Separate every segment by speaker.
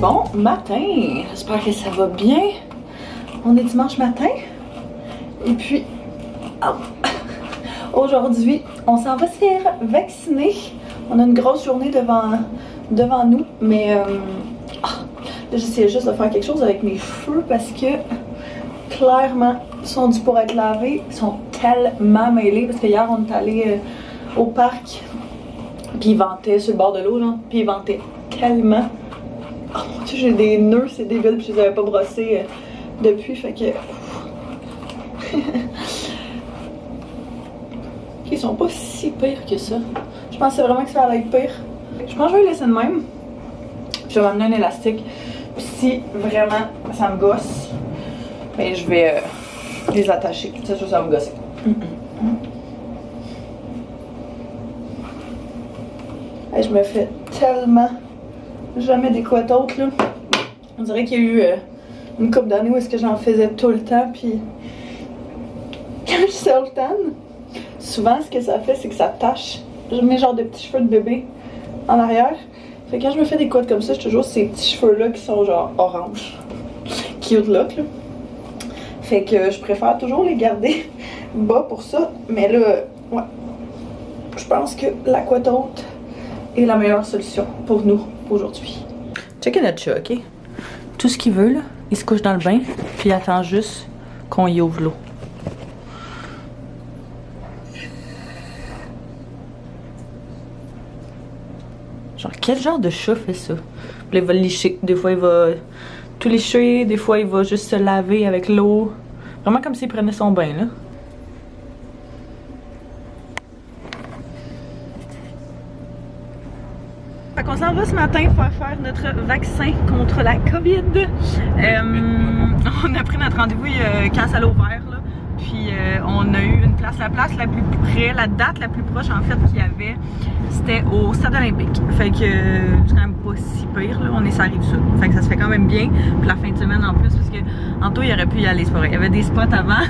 Speaker 1: Bon matin, j'espère que ça va bien. On est dimanche matin. Et puis, aujourd'hui, on s'en va se faire vacciner. On a une grosse journée devant nous, mais là, j'essayais juste de faire quelque chose avec mes cheveux parce que clairement, ils sont dus pour être lavés. Ils sont tellement mêlés parce que hier, on est allé au parc, puis il ventait sur le bord de l'eau, genre, puis il ventait tellement. Oh mon dieu, j'ai des nœuds, c'est débile, puis je les avais pas brossés depuis, fait que... Ils sont pas si pires que ça. Je pensais vraiment que ça allait être pire. Je pense que je vais les laisser de même. Je vais m'amener un élastique. Puis si vraiment ça me gosse, ben je vais les attacher. C'est sûr que ça va me gosser. Hey, je me fais tellement jamais des couettes hautes là. On dirait qu'il y a eu une couple d'années où est-ce que j'en faisais tout le temps, puis quand je sultane, souvent ce que ça fait c'est que ça tache. Je mets genre des petits cheveux de bébé en arrière. Fait que quand je me fais des couettes comme ça, j'ai toujours ces petits cheveux là qui sont genre orange. Cute look là. Fait que je préfère toujours les garder bas pour ça. Mais là, ouais. Je pense que la couette haute est la meilleure solution pour nous aujourd'hui. Checkez notre chat, ok? Tout ce qu'il veut là, il se couche dans le bain, puis il attend juste qu'on y ouvre l'eau. Genre, quel genre de chat fait ça? Puis il va licher. Des fois, il va tout lécher. Des fois, il va juste se laver avec l'eau. Vraiment comme s'il prenait son bain, là. Fait qu'on s'en va ce matin pour faire notre vaccin contre la COVID. On a pris notre rendez-vous quand ça l'a ouvert, là. Puis on a eu une place, la plus près, la date la plus proche en fait qu'il y avait, c'était au Stade Olympique. Fait que c'est quand même pas si pire là, on est sur la Rive-Sud. Fait que ça se fait quand même bien. Puis la fin de semaine en plus, parce que Anto il aurait pu y aller, c'est pas vrai. Il y avait des spots avant.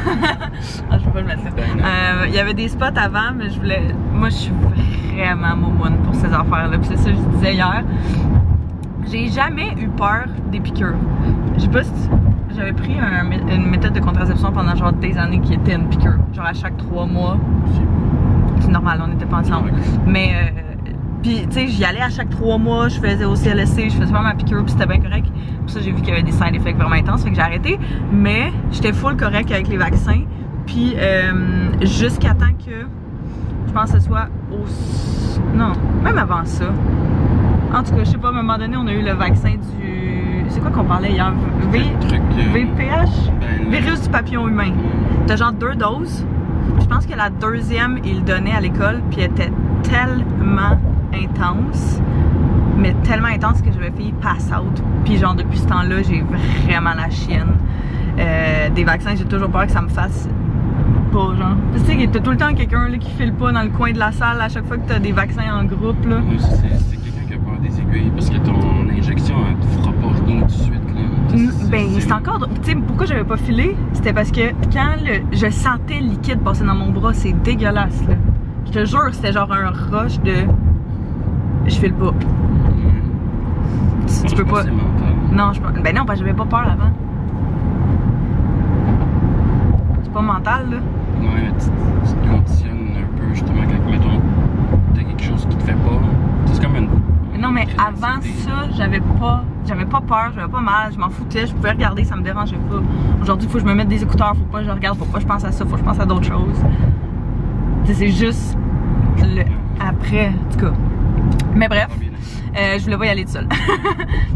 Speaker 1: Ah, je peux pas le mettre là. Il y avait des spots avant, mais je voulais. Moi je suis vraiment momoune pour ces affaires-là. Puis c'est ça que je disais hier. J'ai jamais eu peur des piqûres. Je sais pas si j'avais pris une méthode de contraception pendant genre des années qui était une piqûre. Genre à chaque 3 mois. C'est normal, on n'était pas ensemble. Mais, puis tu sais, j'y allais à chaque 3 mois, je faisais au CLSC, je faisais pas ma piqûre, puis c'était bien correct. Pour ça, j'ai vu qu'il y avait des side effects vraiment intenses, fait que j'ai arrêté. Mais j'étais full correct avec les vaccins. Puis jusqu'à temps que, je pense que ce soit au... Non, même avant ça. En tout cas, je sais pas, à un moment donné, on a eu le vaccin du... C'est quoi qu'on parlait hier? VPH? Virus du papillon humain. T'as genre 2 doses. Je pense que la deuxième, il le donnait à l'école, puis elle était tellement intense. Mais tellement intense que j'avais failli pass out. Puis genre, depuis ce temps-là, j'ai vraiment la chienne. Des vaccins, j'ai toujours peur que ça me fasse pas, genre. Tu sais, t'as tout le temps quelqu'un là qui file pas dans le coin de la salle à chaque fois que t'as des vaccins en groupe, là.
Speaker 2: Oui, c'est quelqu'un qui a peur des aiguilles, parce que ton injection, elle te fera pas rien tout de suite, là.
Speaker 1: Ben, c'est encore... Tu sais, pourquoi j'avais pas filé? C'était parce que quand je sentais le liquide passer dans mon bras, c'est dégueulasse, là. Je te jure, c'était genre un rush de... Je file pas. Tu peux pas... Non, je pense... Ben non, parce que j'avais pas peur avant. C'est pas mental, là.
Speaker 2: Ouais, tu te conditionnes un peu, justement, quand, mettons, t'as quelque chose qui te fait pas. C'est comme une...
Speaker 1: Non, mais avant ça, j'avais pas peur, j'avais pas mal, je m'en foutais, je pouvais regarder, ça me dérangeait pas. Aujourd'hui, il faut que je me mette des écouteurs, faut pas que je regarde, faut pas que je pense à ça, faut que je pense à d'autres choses. C'est juste le après, en tout cas. Mais bref, je voulais pas y aller tout seul.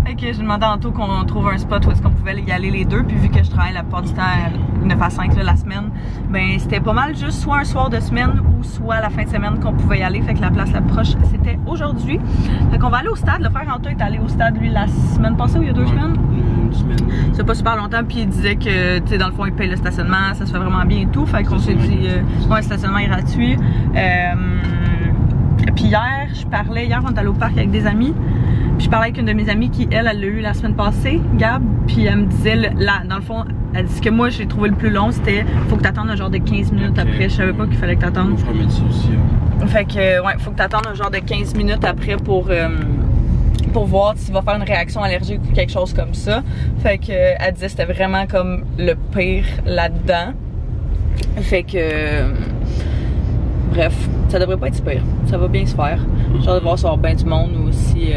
Speaker 1: Fait que j'ai demandé à Anto qu'on trouve un spot où est-ce qu'on pouvait y aller les deux, puis vu que je travaille la plupart du temps 9 à 5 là, la semaine, ben c'était pas mal juste soit un soir de semaine ou soit la fin de semaine qu'on pouvait y aller. Fait que la place la proche, c'était aujourd'hui. Fait qu'on va aller au stade. Le frère Antoine est allé au stade, lui, la semaine passée ou il y a 2 semaines?
Speaker 2: Une semaine.
Speaker 1: C'est pas super longtemps, puis il disait que, tu sais, dans le fond, il paye le stationnement, ça se fait vraiment bien et tout. Fait qu'on s'est dit, ouais, le stationnement est gratuit. Puis hier, on est allé au parc avec des amis. Puis je parlais avec une de mes amies qui, elle l'a eu la semaine passée, Gab. Puis elle me disait, là, dans le fond, elle dit ce que moi j'ai trouvé le plus long, c'était faut que t'attendes un genre de 15 minutes après. Je savais pas qu'il fallait que t'attendes.
Speaker 2: Mon frère m'a dit ça aussi.
Speaker 1: Fait que, ouais, faut que t'attendes un genre de 15 minutes après pour voir s'il va faire une réaction allergique ou quelque chose comme ça. Fait que, elle disait que c'était vraiment comme le pire là-dedans. Fait que, bref, ça devrait pas être pire. Ça va bien se faire. J'ai hâte de voir si on va avoir bien du monde ou si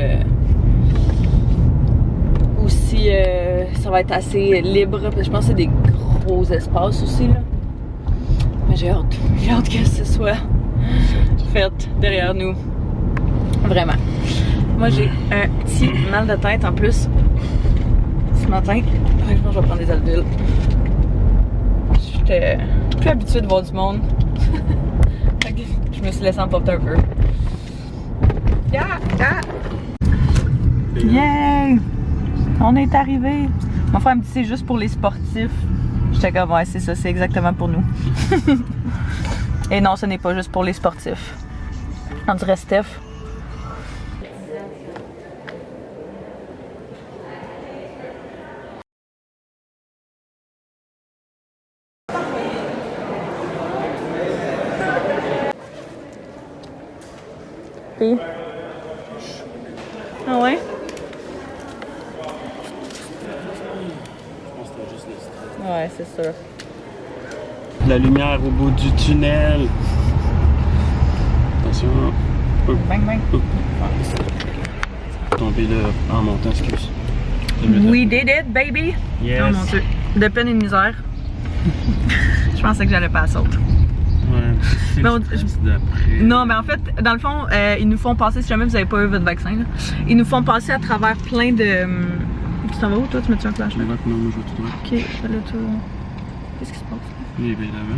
Speaker 1: ça va être assez libre. Parce que je pense que c'est des gros espaces aussi, là. Mais j'ai hâte que ce soit fait derrière nous. Vraiment. Moi, j'ai un petit mal de tête en plus ce matin. Je pense que je vais prendre des Advil. J'étais plus habituée de voir du monde. Je me suis laissée emporter un peu. Yay! On est arrivé. Mon frère me dit c'est juste pour les sportifs. J'étais comme ouais, c'est ça, c'est exactement pour nous. Et non, ce n'est pas juste pour les sportifs. On dirait Steph. Puis? Ah ouais?
Speaker 2: Je pense que c'était juste le stress.
Speaker 1: Ouais, c'est sûr.
Speaker 2: La lumière au bout du tunnel. Attention.
Speaker 1: Bang bang.
Speaker 2: Tomber là en montant, excuse.
Speaker 1: We did it, baby!
Speaker 2: Yes.
Speaker 1: Oh mon dieu. De peine et de misère. Je pensais que j'allais pas à saute.
Speaker 2: Ouais, c'est
Speaker 1: Mais
Speaker 2: le stress d'après.
Speaker 1: Non, mais en fait, dans le fond, ils nous font passer, si jamais vous avez pas eu votre vaccin, là, ils nous font passer à travers plein de. Tu t'en vas où toi? Tu mets-tu un flash?
Speaker 2: Je vais non, moi je vais tout droit.
Speaker 1: Ok, je vais là tout. Qu'est-ce qui se passe?
Speaker 2: Il est bien là-bas.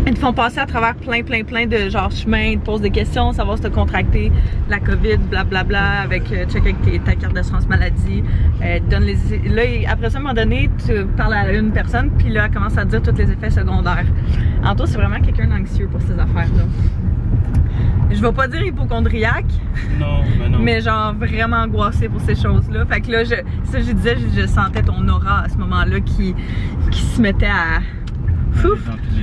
Speaker 1: Ils te font passer à travers plein de genre chemins, ils te posent des questions, savoir si t'as contracté la COVID, blablabla, avec check avec ta carte d'assurance maladie. Donne les, là, après ça, à un moment donné, tu parles à une personne, puis là, elle commence à te dire tous les effets secondaires. En tout, c'est vraiment quelqu'un d'anxieux pour ces affaires-là. Je vais pas dire hypochondriaque,
Speaker 2: Non, mais non.
Speaker 1: mais genre vraiment angoissé pour ces choses-là. Fait que là, je disais, je sentais ton aura à ce moment-là qui se mettait à... Ouf!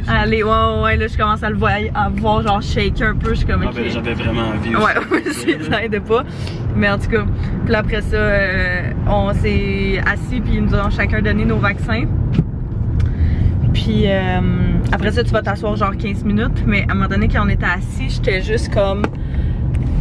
Speaker 1: Allez, ouais, là, je commence à le voir genre shaker un peu. Je suis comme,
Speaker 2: Ah,
Speaker 1: ok.
Speaker 2: ben, j'avais vraiment envie aussi.
Speaker 1: Ouais, aussi, ça aidait pas. Mais en tout cas, puis après ça, on s'est assis, puis ils nous ont chacun donné nos vaccins. Puis après ça, tu vas t'asseoir genre 15 minutes. Mais à un moment donné, quand on était assis, j'étais juste comme.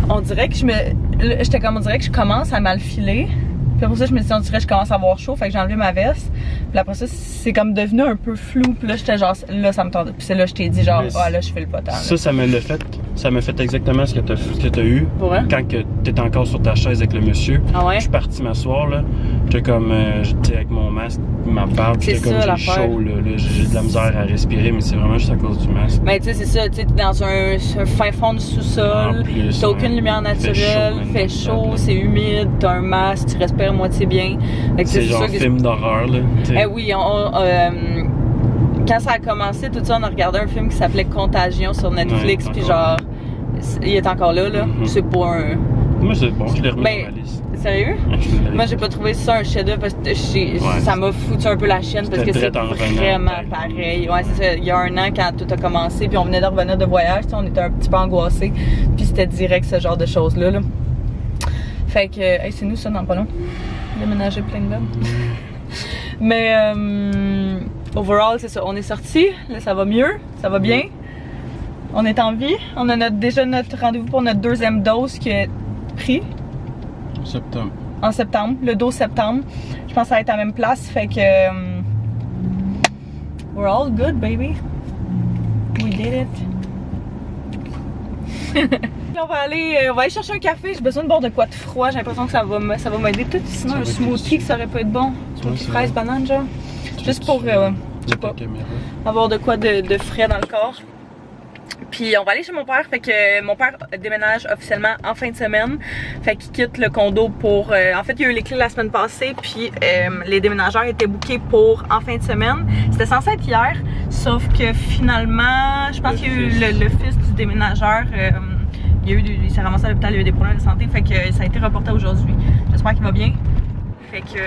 Speaker 1: On dirait que on dirait que je commence à mal filer. Puis après ça, je me suis dit, on dirait que je commence à avoir chaud, fait que j'ai enlevé ma veste. Puis après ça, c'est comme devenu un peu flou. Puis là, j'étais genre, là, ça me tente. Puis c'est là, je t'ai dit, genre, ah, là, je fais le potent.
Speaker 2: Ça me l'a fait. Ça m'a fait exactement ce que t'as eu.
Speaker 1: Pour vrai?
Speaker 2: Quand t'étais encore sur ta chaise avec le monsieur.
Speaker 1: Ah ouais?
Speaker 2: Je suis parti m'asseoir, là. J'étais comme, j'étais avec mon masque, ma barbe, j'étais comme, j'ai chaud, là. J'ai de la misère à respirer, mais c'est vraiment juste à cause du masque.
Speaker 1: Mais tu sais, c'est ça, tu sais, t'es dans un fin fond de sous-sol, t'as aucune lumière naturelle, fait chaud, c'est humide, t'as un masque, tu respires à moitié bien.
Speaker 2: C'est genre un film d'horreur, là.
Speaker 1: Oui, quand ça a commencé, tout ça, on a regardé un film qui s'appelait Contagion sur Netflix, puis genre, il est encore là, là. C'est pas un...
Speaker 2: Moi, c'est bon, je l'ai remis dans ma liste.
Speaker 1: Sérieux? Moi, j'ai pas trouvé ça un chef-d'œuvre parce que ça m'a foutu un peu la chienne parce que c'est vraiment pareil. Ouais, c'est ça. Il y a 1 an, quand tout a commencé, puis on venait de revenir de voyage, on était un petit peu angoissés, puis c'était direct ce genre de choses-là. Là. Fait que, hey, c'est nous ça dans pas long. Déménager plein de meubles. Mais, overall, c'est ça. On est sortis, là, ça va mieux, ça va bien. On est en vie. On a déjà notre rendez-vous pour notre 2e dose qui est pris.
Speaker 2: Septembre.
Speaker 1: En septembre, le 12 septembre. Je pense que ça va être à la même place, fait que... we're all good, baby. We did it. On va aller chercher un café. J'ai besoin de boire de quoi de froid. J'ai l'impression que ça va m'aider tout. Sinon, un smoothie, que ça aurait pu être bon. Smoothie fraise, banane, genre. Juste pour, je sais pas, avoir de quoi de frais dans le corps. Puis on va aller chez mon père, fait que mon père déménage officiellement en fin de semaine. Fait qu'il quitte le condo pour... en fait, il y a eu les clés la semaine passée, puis les déménageurs étaient bookés pour en fin de semaine. C'était censé être hier, sauf que finalement, je pense qu'il y a eu le fils du déménageur, il s'est ramassé à l'hôpital, il y a eu des problèmes de santé, fait que ça a été reporté aujourd'hui. J'espère qu'il va bien. Fait que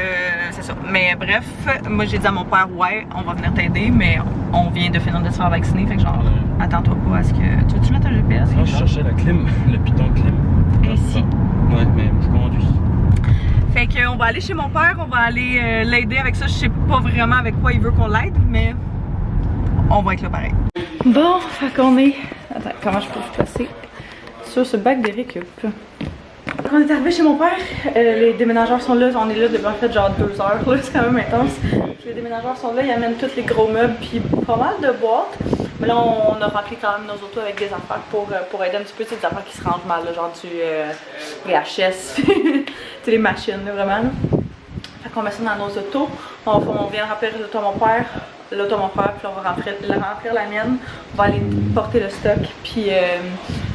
Speaker 1: c'est ça. Mais bref, moi j'ai dit à mon père, ouais, on va venir t'aider, mais on vient de finir de se faire vacciner. Fait que genre, attends-toi pas à ce que. Tu veux-tu mettre un GPS?
Speaker 2: Non, je cherchais la clim, le piton clim.
Speaker 1: Ici.
Speaker 2: Ouais, mais je conduis.
Speaker 1: Fait qu'on va aller chez mon père, on va aller l'aider avec ça. Je sais pas vraiment avec quoi il veut qu'on l'aide, mais on va être là pareil. Bon, fait qu'on est. Attends, comment je peux vous placer? Sur ce bac de récup. On est arrivé chez mon père, les déménageurs sont là, on est là depuis en fait genre 2 heures, c'est quand même intense. Les déménageurs sont là, ils amènent tous les gros meubles puis pas mal de boîtes. Mais là on a rempli quand même nos autos avec des affaires pour aider un petit peu, des affaires qui se rangent mal, là, genre du VHS, les machines là, vraiment. Là. Fait qu'on met ça dans nos autos, on vient remplir l'auto à mon père, l'auto à mon frère, puis on va remplir la mienne, on va aller porter le stock, puis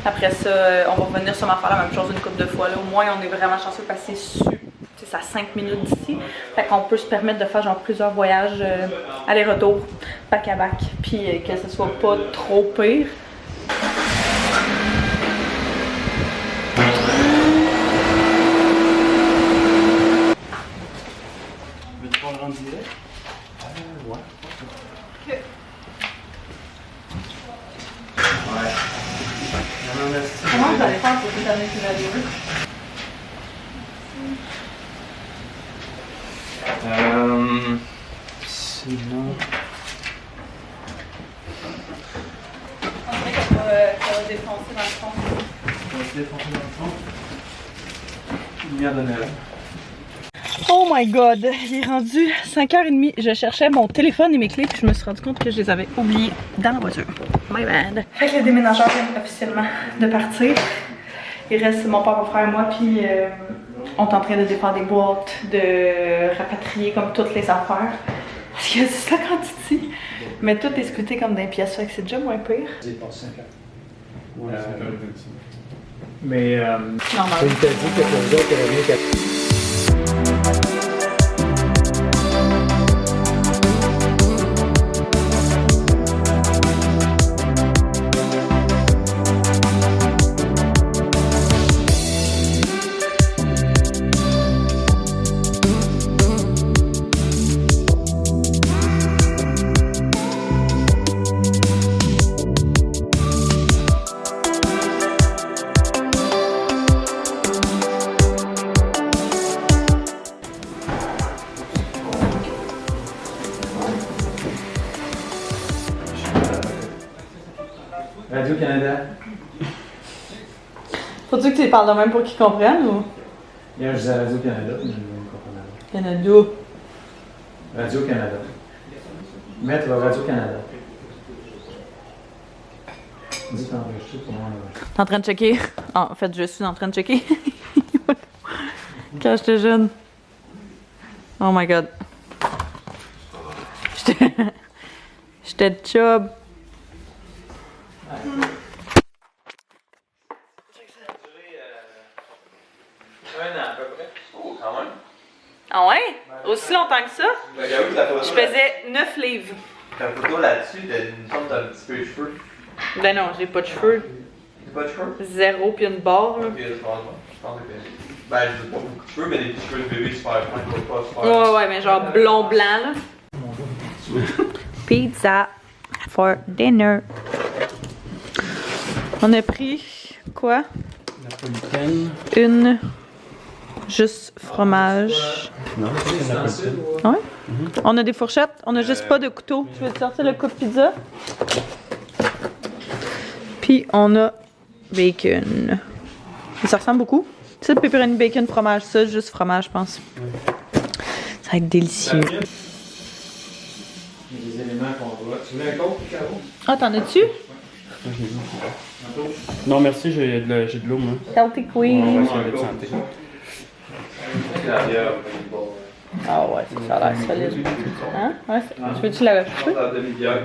Speaker 1: après ça, on va revenir sûrement faire la même chose une couple de fois. Là. Au moins, on est vraiment chanceux de passer c'est à 5 minutes d'ici. Fait qu'on peut se permettre de faire genre plusieurs voyages aller-retour, back à back, puis que ce soit pas trop pire.
Speaker 2: Veux-tu pas le rendre direct? Ouais.
Speaker 1: Ok.
Speaker 2: Ouais.
Speaker 1: Comment vous allez faire pour déterminer une vidéo?
Speaker 2: Sinon...
Speaker 1: On dirait qu'elle va défoncer dans le fond.
Speaker 2: On va se défoncer dans le fond. Lumière de Noël.
Speaker 1: Oh my god, il est rendu 5h30. Je cherchais mon téléphone et mes clés, puis je me suis rendu compte que je les avais oubliés dans la voiture. My bad. Fait que les déménageurs viennent officiellement de partir. Il reste mon père, mon frère et moi, puis on est en train de défaire des boîtes, de rapatrier comme toutes les affaires. Parce qu'il y a du stock en titi. Mais tout est scruté comme des pièces, fait que c'est déjà moins pire.
Speaker 3: C'est pas 5 ans.
Speaker 2: Ouais, c'est un peu
Speaker 3: Mais
Speaker 1: Normal.
Speaker 3: c'est une telle dit que pour vous autres, il y aurait mieux qu'à... Radio-Canada.
Speaker 1: Faut-tu que tu parles de même pour qu'ils comprennent ou?
Speaker 3: Hier, je disais Radio-Canada, mais je ne comprends pas.
Speaker 1: Canada.
Speaker 3: Radio-Canada. Mettre Radio-Canada. Dis t'as enregistré pour moi.
Speaker 1: T'es en train de checker? Ah, en fait, je suis en train de checker. Quand j'étais jeune. Oh my god. J'étais chub. Ah ouais? Aussi longtemps que ça?
Speaker 4: Ben, j'avoue que la photo,
Speaker 1: Je faisais 9 livres.
Speaker 4: ta photo là-dessus, t'as une sorte d'un petit peu de cheveux.
Speaker 1: Ben non, j'ai pas de cheveux.
Speaker 4: T'as pas de cheveux?
Speaker 1: Zéro puis une barre. Là.
Speaker 4: Ok, je pense que ben, je pas beaucoup de cheveux, mais des petits cheveux de bébé super fins, pas super.
Speaker 1: Ouais, ouais, mais genre blond blanc là. Pizza for dinner. On a pris quoi?
Speaker 2: Napolitaine.
Speaker 1: Une juste fromage.
Speaker 2: Non, c'est napolitaine.
Speaker 1: Ouais. On a des fourchettes, on a juste pas de couteau. Tu veux te sortir le coupe pizza? Puis on a bacon. Ça ressemble beaucoup. C'est le pepperoni bacon fromage, ça juste fromage je pense. Ça va être délicieux.
Speaker 3: Il y a des éléments qu'on voit. Tu veux un coke, Caro?
Speaker 1: Ah, t'en as-tu?
Speaker 2: Non, merci, j'ai de l'eau, moi.
Speaker 1: Healthy
Speaker 2: On va
Speaker 1: Queen.
Speaker 2: essayer de santé.
Speaker 1: Ah ouais, ça a l'air solide. Hein? Ouais, tu veux-tu la chauffer?
Speaker 4: La demi-bière,